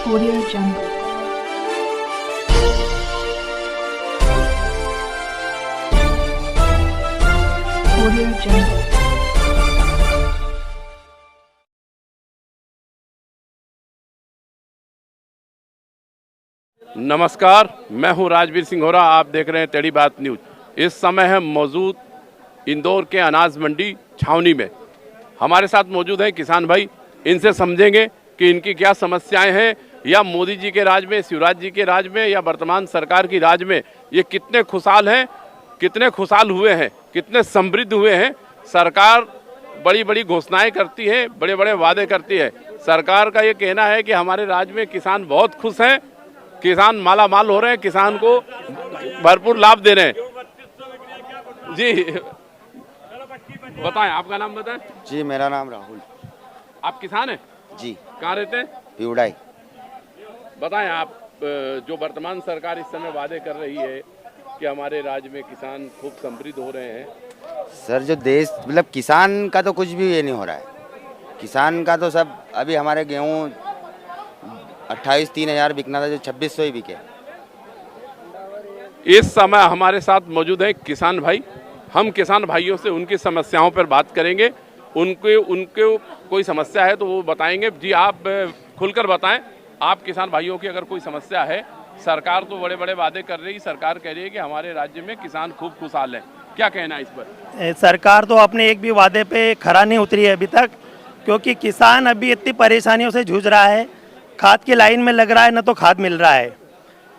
Audio Jungle. Audio Jungle. नमस्कार, मैं हूं राजवीर सिंघोरा। आप देख रहे हैं टेढ़ी बात न्यूज। इस समय है मौजूद इंदौर के अनाज मंडी छावनी में। हमारे साथ मौजूद हैं किसान भाई। इनसे समझेंगे कि इनकी क्या समस्याएं हैं, या मोदी जी के राज में, शिवराज जी के राज में, या वर्तमान सरकार की राज में ये कितने खुशहाल हैं, कितने खुशहाल हुए हैं, कितने समृद्ध हुए हैं। सरकार बड़ी बड़ी घोषणाएं करती है, बड़े बड़े वादे करती है। सरकार का ये कहना है कि हमारे राज्य में किसान बहुत खुश हैं, किसान माला माल हो रहे हैं, किसान को भरपूर लाभ दे रहे हैं। जी बताएं, आपका नाम बताएं। जी, मेरा नाम राहुल। आप किसान हैं? जी। कहाँ रहते हैं? पिवड़ाई। बताएं आप, जो वर्तमान सरकार इस समय वादे कर रही है कि हमारे राज्य में किसान खूब समृद्ध हो रहे हैं। सर, जो देश मतलब किसान का तो कुछ भी ये नहीं हो रहा है। किसान का तो सब अभी हमारे गेहूँ 28-3000 बिकना था, जो 2600 ही बिके। इस समय हमारे साथ मौजूद है किसान भाई। हम किसान भाइयों से उनकी समस्याओं पर बात करेंगे। उनके कोई समस्या है तो वो बताएंगे। जी, आप खुलकर बताएं, आप किसान भाइयों की अगर कोई समस्या है। सरकार तो बड़े बड़े वादे कर रही है, सरकार कह रही है कि हमारे राज्य में किसान खूब खुशहाल है। क्या कहना है इस पर? सरकार तो अपने एक भी वादे पे खरा नहीं उतरी है अभी तक, क्योंकि किसान अभी इतनी परेशानियों से जूझ रहा है। खाद की लाइन में लग रहा है, न तो खाद मिल रहा है।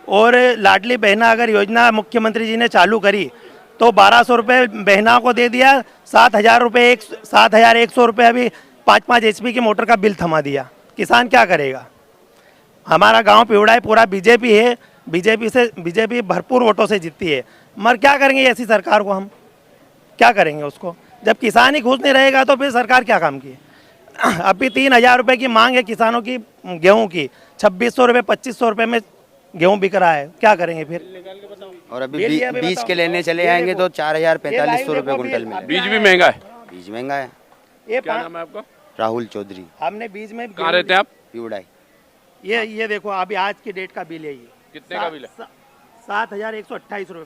और लाडली बहना अगर योजना मुख्यमंत्री जी ने चालू करी तो 1200 रुपये बहना को दे दिया, 7,100 रुपये अभी 5-5 HP की मोटर का बिल थमा दिया। किसान क्या करेगा? हमारा गांव पिवड़ाई पूरा बीजेपी है, बीजेपी भरपूर वोटों से जीतती है। मगर क्या करेंगे ऐसी सरकार को? हम क्या करेंगे उसको? जब किसान ही खुश नहीं रहेगा तो फिर सरकार क्या काम की? अभी 3000 रुपये की मांग है किसानों की गेहूं की, 2600 रुपये 2500 रुपये में गेहूं बिक रहा है। क्या करेंगे फिर? और अभी बीज के लेने चले आएंगे तो 4000-4500 रुपये कुंटल मिले। बीज भी महंगा है। बीज महंगा है। क्या नाम है आपका? राहुल चौधरी। हमने बीज में कहाँ रहते हैं आप? पिवड़ाई। ये देखो, अभी आज की डेट का बिल है ये। कितने का बिल है? 7,128 रुपये,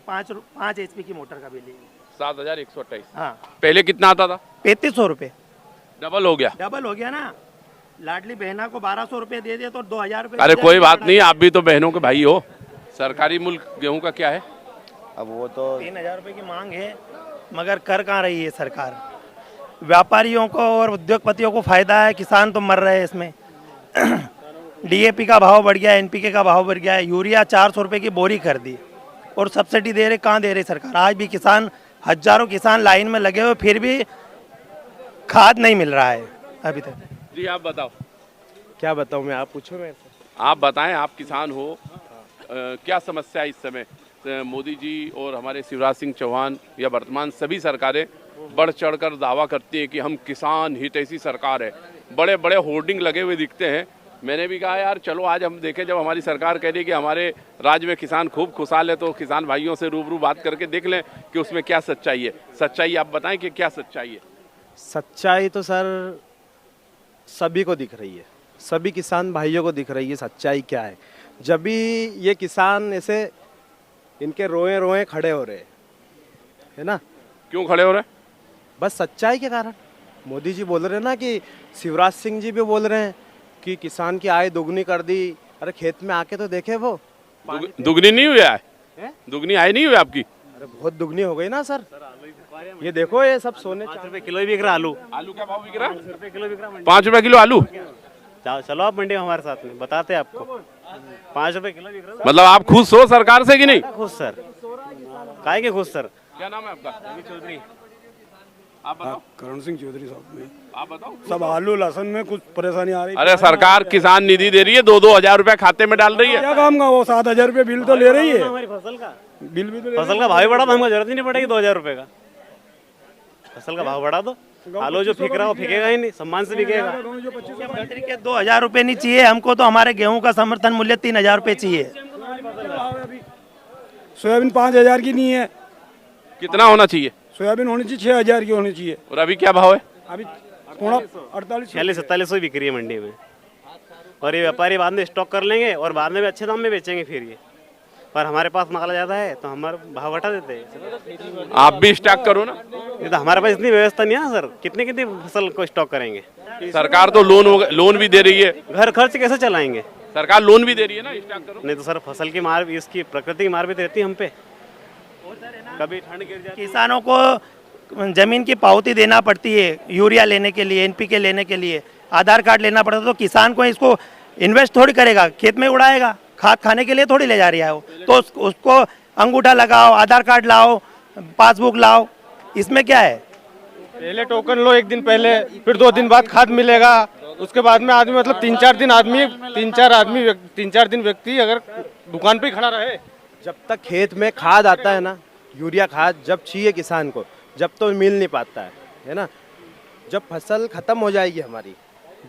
5 HP की मोटर का बिल है। 7,128। हाँ, पहले कितना आता था? 3500 रुपये। डबल हो गया। डबल हो गया ना। लाडली बहना को 1200 रुपये दे दिया तो 2000 रुपये। अरे कोई बात नहीं, आप भी तो बहनों के भाई हो। सरकारी मूल्य गेहूं का क्या है? अब वो तो 3000 रुपये की मांग है, मगर कर कहाँ रही है सरकार? व्यापारियों को और उद्योगपतियों को फायदा है, किसान तो मर रहे हैं इसमें। DAP का भाव बढ़ गया, NPK का भाव बढ़ गया है, यूरिया 400 रुपये की बोरी कर दी, और सब्सिडी दे रहे, कहाँ दे रही सरकार? आज भी किसान, हजारों किसान लाइन में लगे हुए, फिर भी खाद नहीं मिल रहा है अभी तक। जी, आप बताओ। क्या बताऊं मैं? आप पूछो मेरे से। आप बताएं, आप किसान हो। क्या समस्या है इस समय? मोदी जी और हमारे शिवराज सिंह चौहान या वर्तमान सभी सरकारें बढ़ चढ़कर दावा करती हैं कि हम किसान हितैषी सरकार है। बड़े बड़े होर्डिंग लगे हुए दिखते हैं। मैंने भी कहा यार चलो आज हम देखें, जब हमारी सरकार कह रही है कि हमारे राज्य में किसान खूब खुशहाल है, तो किसान भाइयों से रूबरू बात करके देख लें कि उसमें क्या सच्चाई है। सच्चाई आप बताएं कि क्या सच्चाई है? सच्चाई तो सर सभी को दिख रही है, सभी किसान भाइयों को दिख रही है सच्चाई क्या है। जब भी ये किसान ऐसे इनके रोए रोए खड़े हो रहे है ना। क्यों खड़े हो रहे हैं? बस सच्चाई के कारण। मोदी जी बोल रहे हैं ना, कि शिवराज सिंह जी भी बोल रहे हैं कि किसान की आय दोगुनी कर दी। अरे खेत में आके तो देखे वो। दुगनी नहीं हुई है? दुगनी आय नहीं हुई आपकी? अरे बहुत दुगनी हो गई ना सर। ये देखो, ये सब सोने 5 रुपए किलो ही बिक रहा आलू। आलू क्या भाव बिक रहा है? 5 रुपए किलो बिक रहा। 5 रुपए किलो आलू? चलो आप मंडी में हमारे साथ में, बताते हैं आपको। 5 रुपए किलो बिक रहा। मतलब आप खुश हो सरकार से कि नहीं? खुश सर, काहे के खुश सर? क्या नाम है आपका? चौधरी। आप बताओ। करण सिंह चौधरी साहब में आप बताओ। सब आलू लहसुन में कुछ परेशानी आ रही है। अरे सरकार किसान निधि दे रही है, 2-2 हजार रुपए खाते में डाल रही है। क्या काम का? वो 7000 रुपये बिल तो ले रही है। हमारी फसल का बिल भी तो फसल का भाव बढ़ा तो हमको जरूरत ही नहीं पड़ेगी 2000 रुपए का। फसल का भाव बढ़ा दो, आलू जो फेंक रहा है वो फेंकेगा ही नहीं, सम्मान से बिकेगा। मुख्यमंत्री के 2000 रुपये नहीं चाहिए हमको, तो हमारे गेहूं का समर्थन मूल्य 3000 रुपये चाहिए। सोयाबीन 5000 की नहीं है। कितना होना चाहिए? सोयाबीन होनी चाहिए 6000 की होनी चाहिए। और अभी क्या भाव है? अभी थोड़ा 48 46-47 बिक रही है मंडी में। और ये व्यापारी बाद में स्टॉक कर लेंगे और बाद में भी अच्छे दाम में बेचेंगे फिर ये। पर हमारे पास माल ज़्यादा है तो हमारे भाव घटा देते हैं। आप भी स्टॉक करो ना। ये तो हमारे पास इतनी व्यवस्था नहीं है सर, कितनी कितनी फसल को स्टॉक करेंगे। सरकार तो लोन भी दे रही है। घर खर्च कैसे चलाएंगे? सरकार लोन भी दे रही है ना, स्टॉक करो। नहीं तो सर फसल की मार, इसकी प्रकृति की मार भी तो रहती है हम पे। कभी ठंड गिर जाती है। किसानों को जमीन की पावती देना पड़ती है, यूरिया लेने के लिए, एनपीके लेने के लिए आधार कार्ड लेना पड़ता है। तो किसान को इसको इन्वेस्ट थोड़ी करेगा, खेत में उड़ाएगा, खाद खाने के लिए थोड़ी ले जा रही है वो। तो उसको अंगूठा लगाओ, आधार कार्ड लाओ, पासबुक लाओ, इसमें क्या है? पहले टोकन लो एक दिन पहले, फिर 2 दिन बाद खाद मिलेगा। उसके बाद में आदमी मतलब 3-4 दिन व्यक्ति अगर दुकान पे ही खड़ा रहे। जब तक खेत में खाद आता है ना, यूरिया खाद जब चाहिए किसान को, जब तो मिल नहीं पाता है ना। जब फसल खत्म हो जाएगी हमारी,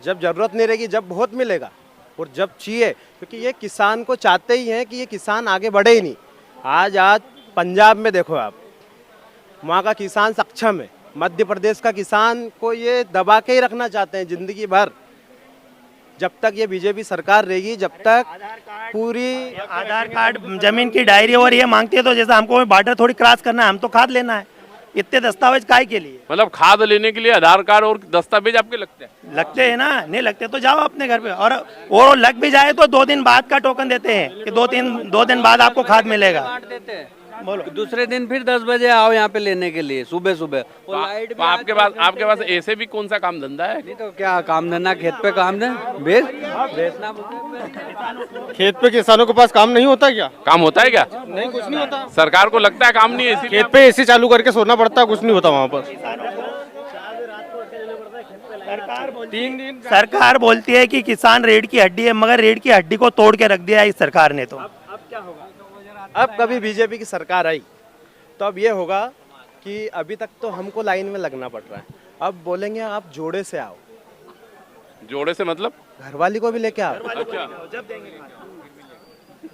जब जरूरत नहीं रहेगी, जब बहुत मिलेगा। और जब चाहिए, क्योंकि ये किसान को चाहते ही हैं कि ये किसान आगे बढ़े ही नहीं। आज पंजाब में देखो आप, वहाँ का किसान सक्षम है। मध्य प्रदेश का किसान को ये दबा के ही रखना चाहते हैं जिंदगी भर। जब तक ये बीजेपी सरकार रहेगी, जब तक पूरी आधार कार्ड, जमीन की डायरी और ये मांगती है। तो जैसे हमको बॉर्डर थोड़ी क्रॉस करना है, हम तो खाद लेना है, इतने दस्तावेज काय के लिए? मतलब खाद लेने के लिए आधार कार्ड और दस्तावेज आपके लगते हैं? लगते हैं ना, नहीं लगते तो जाओ अपने घर पे। और वो लग भी जाए तो 2 दिन बाद का टोकन देते हैं कि 2 दिन बाद आपको खाद मिलेगा। बोलो दूसरे दिन फिर 10 बजे आओ यहाँ पे लेने के लिए, सुबह सुबह। तो आपके पास ऐसे भी कौन सा काम धंधा है? नहीं तो क्या काम धंधा, खेत पे काम बेचना। खेत पे किसानों के पास काम नहीं होता क्या? काम होता है क्या? नहीं, कुछ नहीं होता। सरकार को लगता है काम नहीं है, खेत पे एसी चालू करके सोना पड़ता है, कुछ नहीं होता वहाँ पर। 3 दिन सरकार बोलती है कि किसान रीढ़ की हड्डी है, मगर रीढ़ की हड्डी को तोड़ के रख दिया इस सरकार ने। तो अब क्या होगा? अब कभी बीजेपी की सरकार आई तो अब ये होगा कि अभी तक तो हमको लाइन में लगना पड़ रहा है। अब बोलेंगे आप जोड़े से आओ। जोड़े से मतलब? घरवाली को भी लेके आओ। अच्छा,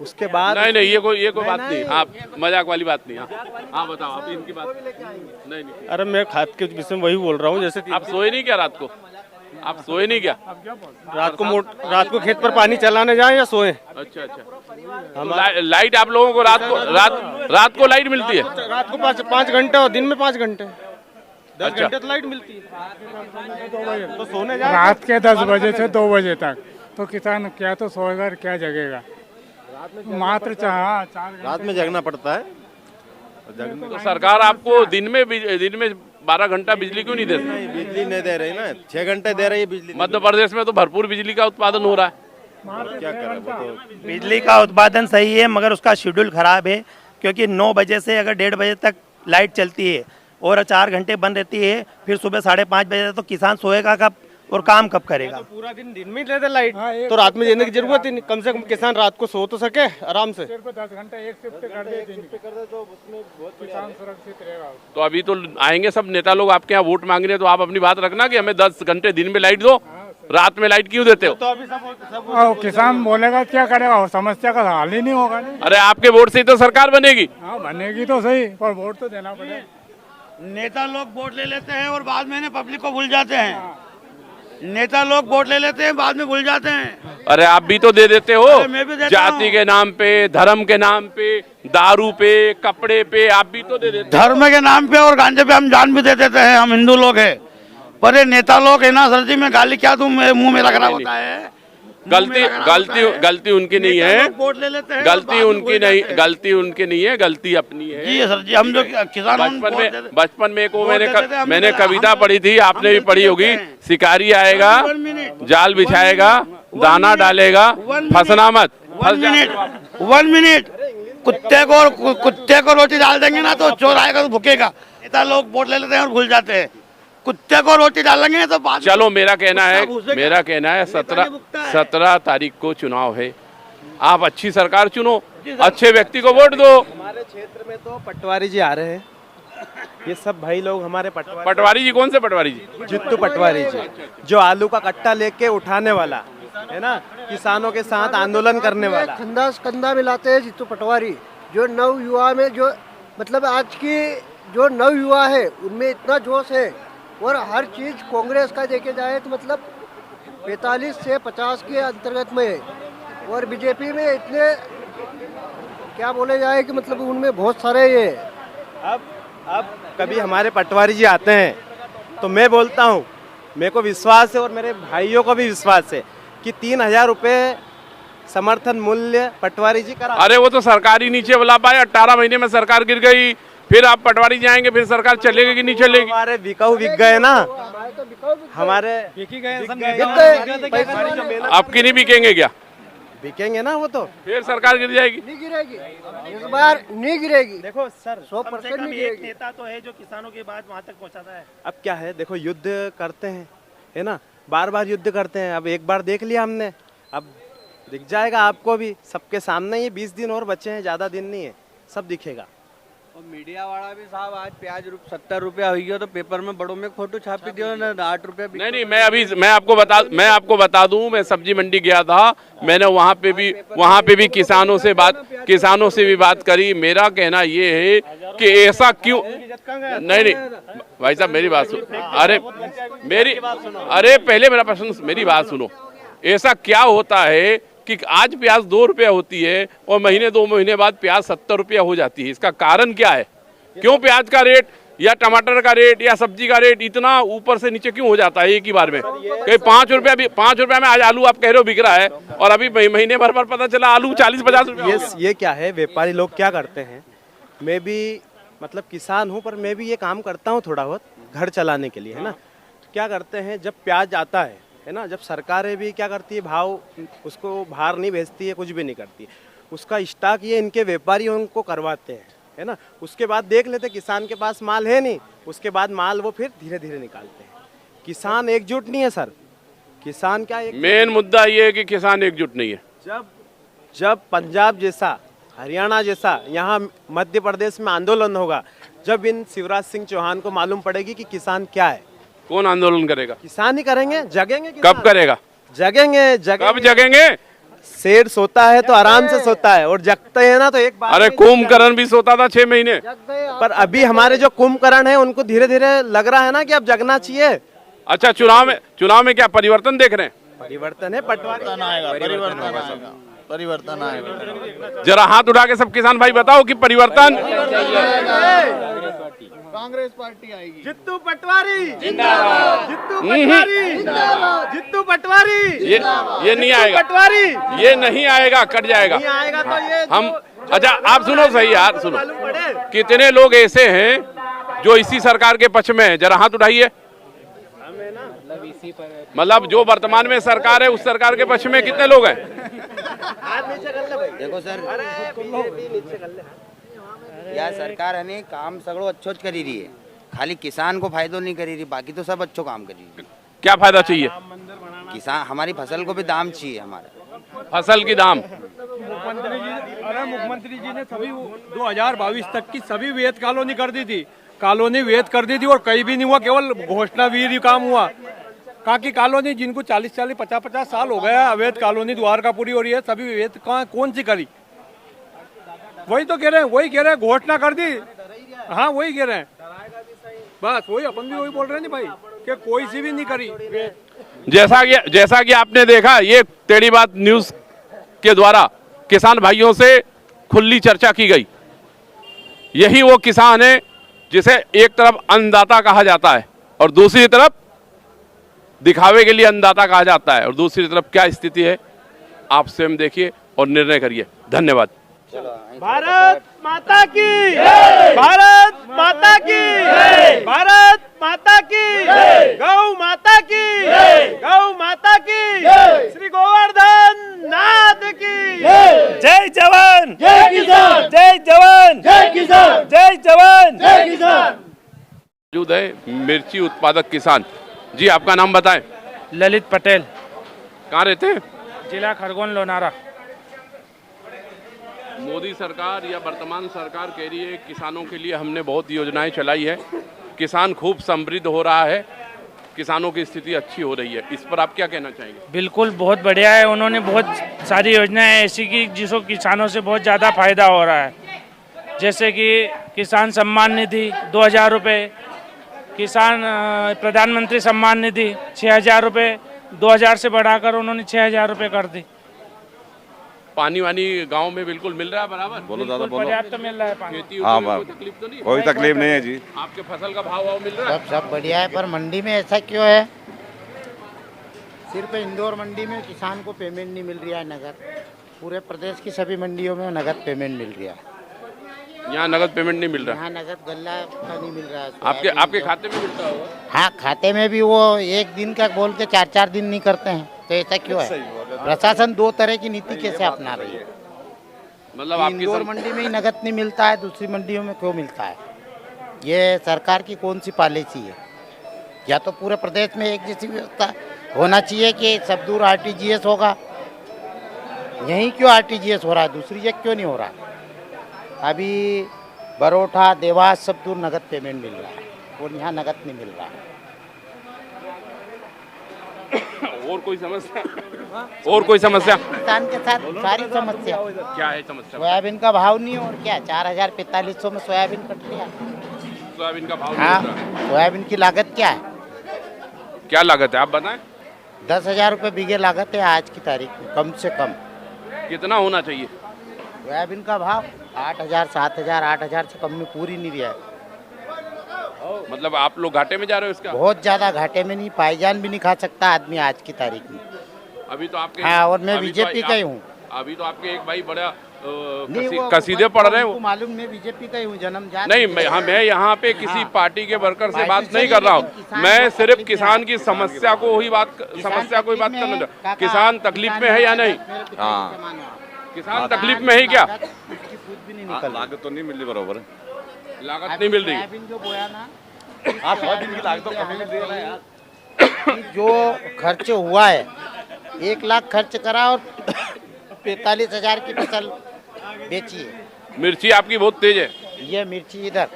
उसके बाद नहीं ये कोई बात नहीं। आप मजाक वाली बात नहीं। हाँ बताओ, आप इनकी बात नहीं। अरे मैं खाद के विषय में वही बोल रहा हूँ। जैसे आप सोए नहीं क्या रात को? आप सोए नहीं क्या? रात को खेत पर पानी चलाने जाएं या सोए? अच्छा। तो लाइट आप लोगों को रात को लाइट मिलती है? रात को 5 घंटे और दिन में 5 घंटे, 10 घंटे तो लाइट मिलती है। तो सोने जाए रात के 10 बजे से 2 बजे तक तो किसान क्या तो सोएगा, क्या जगेगा? मात्र 4 रात में जगना पड़ता है। तो सरकार आपको दिन में 12 घंटा बिजली क्यों नहीं देती? नहीं, बिजली नहीं दे रही ना, 6 घंटे दे रही है बिजली। मध्य प्रदेश में तो भरपूर बिजली का उत्पादन हो रहा है। क्या करें, वो तो बिजली का उत्पादन सही है, मगर उसका शेड्यूल खराब है। क्योंकि 9 बजे से अगर 1:30 बजे तक लाइट चलती है और 4 घंटे बंद रहती है, फिर सुबह 5:30 बजे, तो किसान सोएगा कब और काम कब करेगा? तो पूरा दिन में दे दे लाइट, तो रात में देने की जरूरत ही नहीं। कम से कम किसान रात को सो तो सके आराम से। सिर्फ 10 घंटे एक शिफ्ट कर दे तो उसमें बहुत किसान सुरक्षित रहेगा। तो अभी तो आएंगे सब नेता लोग आपके यहाँ वोट मांगने, तो आप अपनी बात रखना कि हमें 10 घंटे दिन में लाइट दो, रात में लाइट क्यों देते हो? तो अभी सब किसान बोलेगा क्या करेगा, और समस्या का हल ही नहीं होगा। नहीं, अरे आपके वोट से ही तो सरकार बनेगी। हाँ बनेगी तो सही, पर वोट तो देना पड़ेगा। नेता लोग वोट ले लेते हैं और बाद में पब्लिक को भूल जाते हैं। नेता लोग वोट ले लेते हैं, बाद में भूल जाते हैं। अरे आप भी तो दे देते हो, मैं भी देता जाति हूँ। के नाम पे, धर्म के नाम पे, दारू पे, कपड़े पे, आप भी तो दे देते हो। धर्म के नाम पे और गांजे पे हम जान भी दे देते हैं, हम हिंदू लोग हैं। पर ये नेता लोग है ना सर जी, में गाली क्या तुम मुंह में लग रहा होता है। गलती उनकी नहीं है, वोट ले लेते हैं, गलती उनकी नहीं है, गलती अपनी है। जी सर जी, हम जो किसान बचपन में को मैंने कविता पढ़ी थी, आपने भी पढ़ी होगी। शिकारी आएगा, जाल बिछाएगा, दाना डालेगा, फंसना मत। 1 मिनट, कुत्ते को रोटी डाल देंगे ना तो चोर आएगा तो भूखेगा। नेता लोग वोट ले लेते हैं और भूल जाते हैं। कुत्ते को रोटी डालेंगे तो बाद चलो, मेरा कहना है 17 तारीख को चुनाव है। आप अच्छी सरकार चुनो, अच्छे व्यक्ति को वोट दो। हमारे क्षेत्र में तो पटवारी जी आ रहे हैं। ये सब भाई लोग हमारे पटवारी जी, कौन से पटवारी जी? जित्तू पटवारी जी, जो आलू का कट्टा लेके उठाने वाला है ना, किसानों के साथ आंदोलन करने वाला। कंधा से कंधा मिलाते हैं जित्तू पटवारी। जो नव युवा में, जो मतलब आज की जो नव युवा है, उनमें इतना जोश है। और हर चीज कांग्रेस का देखे जाए तो मतलब 45 से 50 के अंतर्गत में है और बीजेपी में इतने क्या बोले जाए कि मतलब उनमें बहुत सारे ये अब कभी हमारे पटवारी जी आते हैं तो मैं बोलता हूँ, मेरे को विश्वास है और मेरे भाइयों को भी विश्वास है कि 3,000 रुपये समर्थन मूल्य पटवारी जी करा। अरे वो तो सरकार ही नीचे बुला पाए, 18 महीने में सरकार गिर गई, फिर आप पटवारी जाएंगे, फिर सरकार चलेगी कि नहीं चलेगी? हमारे बिकाऊ बिक गए ना, हमारे आपकी नहीं बिकेंगे क्या? बिकेंगे ना, वो तो फिर सरकार गिर जाएगी। नहीं गिरेगी, इस बार नहीं गिरेगी। देखो सर, 100% नहीं एक गिरेगी। नेता तो है जो किसानों की बात वहाँ तक पहुँचाता है। अब क्या है, देखो युद्ध करते हैं, है ना, बार बार युद्ध करते हैं। अब एक बार देख लिया हमने, अब दिख जाएगा आपको भी, सबके सामने ही 20 दिन और बचे हैं, ज़्यादा दिन नहीं है, सब दिखेगा। और मीडिया वाला भी साहब, आज प्याज 70 रुपया हो गया तो पेपर में बड़ों में फोटो छापी दियो ना, 8 रुपया। नहीं, मैं आपको बता दूं, मैं सब्जी मंडी गया था, मैंने वहाँ पे भी किसानों से भी बात करी। मेरा कहना ये है कि ऐसा क्यों, नहीं भाई साहब मेरी बात सुनो, अरे पहले मेरा प्रश्न, मेरी बात सुनो। ऐसा क्या होता है कि आज प्याज 2 रुपया होती है और महीने 2 महीने बाद प्याज 70 रुपया हो जाती है? इसका कारण क्या है? क्यों प्याज का रेट या टमाटर का रेट या सब्जी का रेट इतना ऊपर से नीचे क्यों हो जाता है एक ही बार में? कहीं 5 रुपया में आज आलू आप कह रहे हो बिक रहा है और अभी महीने भर पता चला आलू 40-50 रुपया। ये क्या है, व्यापारी लोग क्या करते हैं, मैं भी मतलब किसान हूँ पर मैं भी ये काम करता हूँ थोड़ा बहुत घर चलाने के लिए, है ना। क्या करते हैं, जब प्याज आता है ना, जब सरकारें भी क्या करती है, भाव उसको बाहर नहीं भेजती है, कुछ भी नहीं करती, उसका स्टॉक ये इनके व्यापारियों को करवाते हैं, है ना। उसके बाद देख लेते किसान के पास माल है नहीं, उसके बाद माल वो फिर धीरे धीरे निकालते हैं। किसान एकजुट नहीं है सर, किसान क्या एक मेन मुद्दा ये है कि किसान एकजुट नहीं है। जब पंजाब जैसा, हरियाणा जैसा, यहाँ मध्य प्रदेश में आंदोलन होगा, जब इन शिवराज सिंह चौहान को मालूम पड़ेगी कि किसान क्या है। कौन आंदोलन करेगा? किसान ही करेंगे, जगेंगे किसान। कब करेगा? जगेंगे। कब जगेंगे? शेर सोता है तो आराम से सोता है और जगते हैं ना तो एक बार। अरे कुंभकर्ण भी सोता था 6 महीने। पर अभी हमारे जो कुंभकर्ण है उनको धीरे धीरे लग रहा है ना कि अब जगना चाहिए। अच्छा, चुनाव में क्या परिवर्तन देख रहे हैं? परिवर्तन है, परिवर्तन आएगा। जरा हाथ उठा के सब किसान भाई बताओ कि परिवर्तन। कांग्रेस पार्टी आएगी। जित्तू पटवारी जिंदाबाद, जित्तू पटवारी जिंदाबाद, जित्तू पटवारी ये नहीं आएगा, पटवारी ये नहीं आएगा, कट जाएगा। नहीं आएगा तो ये हम अच्छा आप सुनो सही यार, सुनो, कितने लोग ऐसे हैं जो इसी सरकार के पक्ष में हैं? जरा हाथ उठाइए। मतलब जो वर्तमान में सरकार है उस सरकार के पक्ष में कितने लोग हैं? देखो सर, यह सरकार है नहीं काम सगड़ो अच्छो करी रही है, खाली किसान को फायदो नहीं करी रही, बाकी तो सब अच्छो काम करी रही है। क्या फायदा चाहिए? किसान, हमारी फसल को भी दाम चाहिए, हमारा फसल की दाम। मुख्यमंत्री जी ने सभी 2022 तक की सभी वेद कॉलोनी कर दी थी, कॉलोनी वेद कर दी थी और कहीं भी नहीं हुआ, केवल घोषणा वीर ही काम हुआ। काकी कॉलोनी जिनको 40-40, 50-50 साल हो गया अवैध कॉलोनी द्वारकापुरी हो रही है, सभी वेद कौन सी करी? वही तो कह रहे हैं, घोषणा कर दी। हाँ वही कह रहे हैं, बस वही अपन भी वही बोल रहे हैं नहीं भाई कि कोई सी भी नहीं करी। जैसा कि आपने देखा, ये टेढ़ी बात न्यूज के द्वारा किसान भाइयों से खुली चर्चा की गई। यही वो किसान है जिसे एक तरफ अन्नदाता कहा जाता है और दूसरी तरफ दिखावे के लिए अन्नदाता कहा जाता है, और दूसरी तरफ क्या स्थिति है आप स्वयं देखिए और निर्णय करिए। धन्यवाद। भारत माता की, भारत माता की, भारत माता की, गौ माता की, गौ माता की, श्री गोवर्धन नाथ की जय जवान, जय किसान, जय जवान, जय किसान, जय जवान, जय किसान। मौजूद है मिर्ची उत्पादक किसान जी, आपका नाम बताएं। ललित पटेल। कहाँ रहते हैं? जिला खरगोन लोनारा। मोदी सरकार या वर्तमान सरकार कह रही है किसानों के लिए हमने बहुत योजनाएं चलाई है, किसान खूब समृद्ध हो रहा है, किसानों की स्थिति अच्छी हो रही है, इस पर आप क्या कहना चाहेंगे? बिल्कुल बहुत बढ़िया है, उन्होंने बहुत सारी योजनाएं ऐसी की जिसको किसानों से बहुत ज़्यादा फायदा हो रहा है, जैसे कि किसान सम्मान निधि 2000 रुपये, किसान प्रधानमंत्री सम्मान निधि 6000 रुपये, 2000 से बढ़ाकर उन्होंने 6000 रुपये कर दी। पानी वानी गांव में बिल्कुल मिल रहा है बराबर? बोलो दादा बिल्कुल बोलो। पर्याप्त मिल रहा है पानी। खेती हाँ, में कोई तकलीफ तो नहीं? कोई तकलीफ नहीं है जी। आपके फसल का भाव मिल रहा है? सब बढ़िया है, पर मंडी में ऐसा क्यों है? सिर्फ इंदौर मंडी में किसान को पेमेंट नहीं मिल रहा है नगद। पूरे प्रदेश की सभी मंडियों में नगद पेमेंट मिल रहा है, यहाँ नगद पेमेंट नहीं मिल रहा? यहाँ नगद गल्ला का नहीं मिल रहा है। आपके खाते में मिलता होगा? हाँ, खाते में भी वो एक दिन का बोल के 4-4 दिन नहीं करते हैं, तो ऐसा क्यों है? प्रशासन दो तरह की नीति कैसे अपना रही है? मतलब आपकी इंदौर मंडी में ही नगद नहीं मिलता है, दूसरी मंडियों में क्यों मिलता है? ये सरकार की कौन सी पॉलिसी है? या तो पूरे प्रदेश में एक जैसी व्यवस्था होना चाहिए कि सब दूर आरटीजीएस होगा। यहीं क्यों आरटीजीएस हो रहा है, दूसरी जगह क्यों नहीं हो रहा? अभी बरोठा, देवास सब दूर नगद पेमेंट मिल रहा है और यहाँ नगद नहीं मिल रहा है। और कोई समस्या? और कोई समस्या? किसान के साथ सारी समस्या। क्या है समस्या? सोयाबीन का भाव नहीं और क्या 4450 में सोयाबीन कट लिया। सोयाबीन का भाव हाँ, नहीं मिल रहा। सोयाबीन की लागत क्या है? क्या लागत है आप बताएं? 10,000 रुपये बीघे लागत है आज की तारीख में, कम से कम। कितना होना चाहिए? सोयाबीन का भाव 8,000, 7,000, 8,000 से कम में पूरी नहीं दिया है। मतलब आप लोग घाटे में जा रहे हो इसका? बहुत ज्यादा घाटे में नहीं, पाईजान भी नहीं खा सकता आदमी आज की तारीख में। अभी तो आपके हाँ, और मैं अभी तो बीजेपी का ही हूँ। अभी तो आपके एक भाई बड़ा नहीं, वो कसीदे पढ़ रहे उनको हो। मालूम मैं बीजेपी का ही हूँ, जन्मजात। नहीं, मैं यहाँ पे किसी पार्टी के वर्कर से पार्टी बात से नहीं नहीं, कर रहा हूँ। लेकिन किसान मैं बहुत सिर्फ तकलीफ किसान में की समस्या को ही बात करना चाहता। किसान तकलीफ में है या नहीं? हाँ, किसान तकलीफ में है क्या? लागत तो नहीं मिल रही बराबर। लागत नहीं मिल रही? सोयाबीन जो बोया ना, सोयाबीन की लागत तो कम मिल रही है ना यार। जो खर्च हुआ है 1 लाख खर्च करा और 45,000 की फसल बेची है। मिर्ची आपकी बहुत तेज है। ये मिर्ची इधर,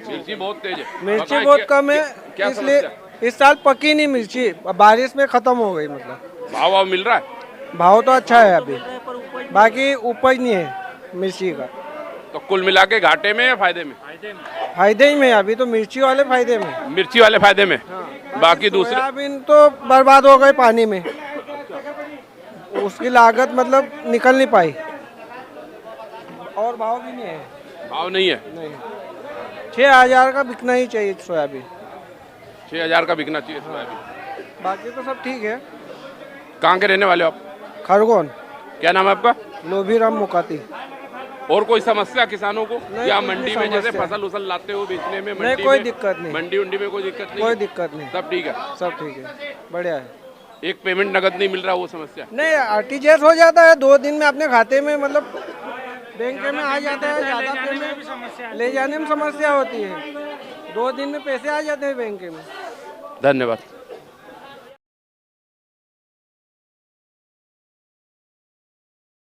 मिर्ची बहुत तेज है। मिर्ची बताएं बहुत क्या- कम है, क्या इसलिए समस्या? इस साल पकी नहीं मिर्ची, बारिश में खत्म हो गई। मतलब भाव मिल रहा है? भाव तो अच्छा है अभी, बाकी उपज नहीं है मिर्ची का। तो कुल मिला के घाटे में या फायदे में? फायदे ही में, अभी तो मिर्ची वाले फायदे में। मिर्ची वाले फायदे में, बाकी दूसरे सोयाबीन तो बर्बाद हो गए पानी में, उसकी लागत मतलब निकल नहीं पाई और भाव भी नहीं है। भाव नहीं है? नहीं, 6,000 का बिकना ही चाहिए सोयाबीन। 6,000 का बिकना चाहिए सोयाबीन। बाकी तो सब ठीक है। कहाँ के रहने वाले हो आप? खरगोन। क्या नाम है आपका? लोभीराम मुकाती। और कोई समस्या किसानों को या कोई मंडी नहीं में जैसे समस्या। फसल उसल लाते हो बेचने में? नहीं, कोई दिक्कत नहीं। मंडी उंडी में कोई दिक्कत नहीं? कोई दिक्कत नहीं, सब ठीक है? सब ठीक है, बढ़िया है। एक पेमेंट नगद नहीं मिल रहा, वो समस्या? नहीं, आरटीजीएस हो जाता है 2 दिन में अपने खाते में, मतलब बैंक में आ जाता है। ज़्यादा पेमेंट ले जाने में समस्या होती है, 2 दिन में पैसे आ जाते हैं बैंक में। धन्यवाद।